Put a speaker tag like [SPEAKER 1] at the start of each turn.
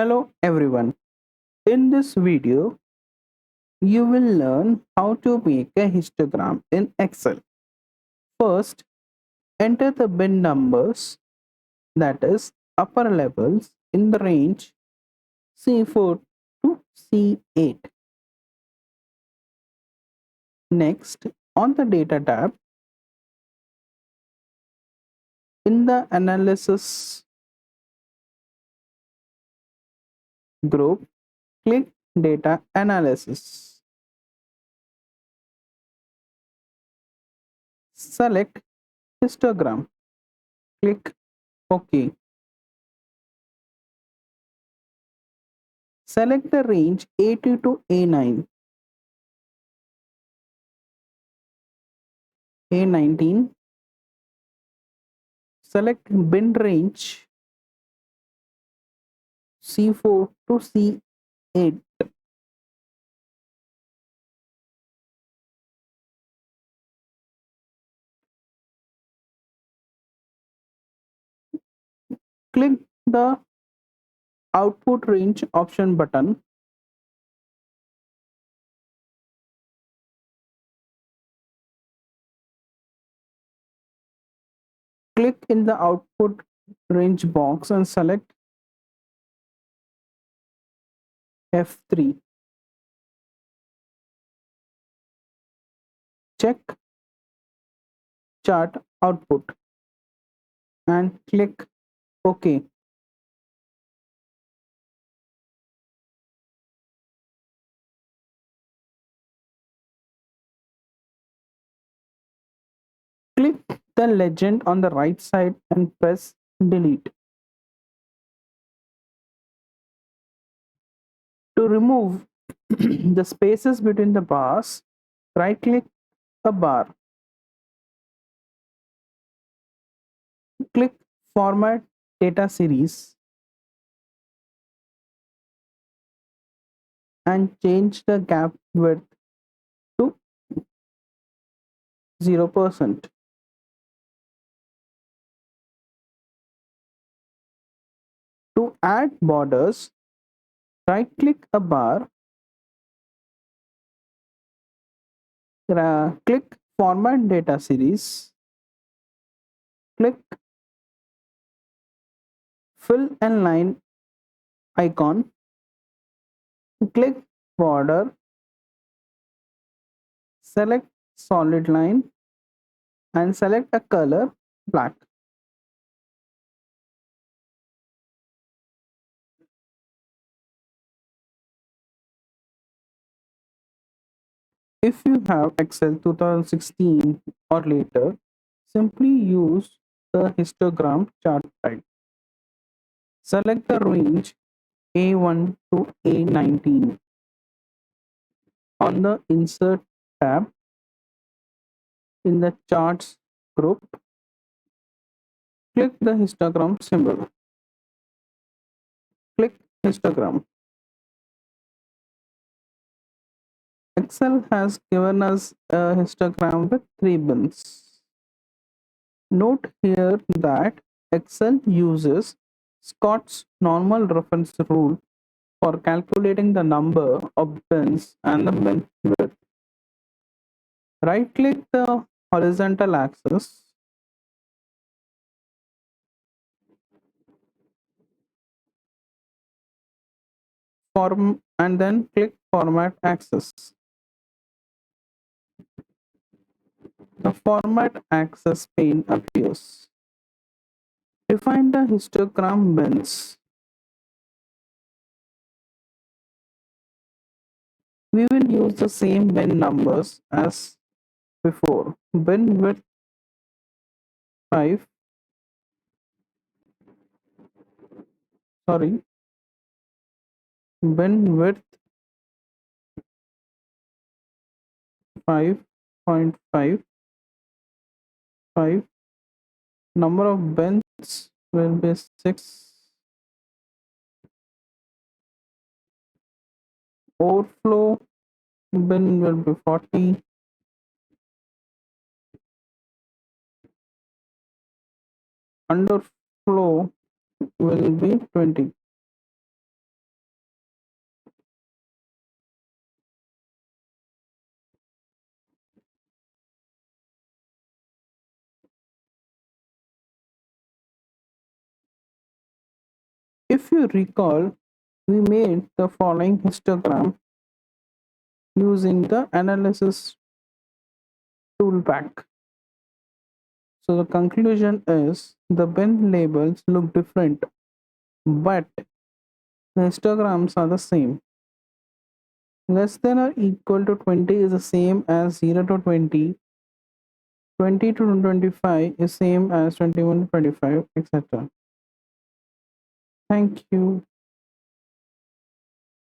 [SPEAKER 1] Hello everyone. In this video, you will learn how to make a histogram in Excel. First, enter the bin numbers, that is, upper levels in the range C4 to C8. Next, on the Data tab, in the Analysis group, click Data Analysis. Select Histogram. Click OK. Select the range A2 to A9, A19. Select bin range C4 to C8. Click the output range option button. Click in the output range box and select F3. Check chart output and click OK. Click the legend on the right side and press delete. To remove the spaces between the bars, right click a bar. Click Format Data Series and change the gap width to 0%. To add borders, right click a bar, click Format Data Series, click Fill and Line icon, click Border, select Solid Line and select a color black. If you have Excel 2016 or later, simply use the histogram chart type. Select the range A1 to A19. On the Insert tab in the Charts group, click the histogram symbol. Click Histogram. Excel has given us a histogram with 3 bins. Note here that Excel uses Scott's normal reference rule for calculating the number of bins and the bin width. Right-click the horizontal axis, and then click Format Axis. The Format Axis pane appears. Define the histogram bins. We will use the same bin numbers as before. Bin width 5, bin width 5.5, number of bins will be 6, overflow bin will be 40, underflow will be 20. If you recall, we made the following histogram using the analysis tool pack. So the conclusion is the bin labels look different, but the histograms are the same. Less than or equal to 20 is the same as 0 to 20. 20 to 25 is same as 21 to 25, etc. Thank you.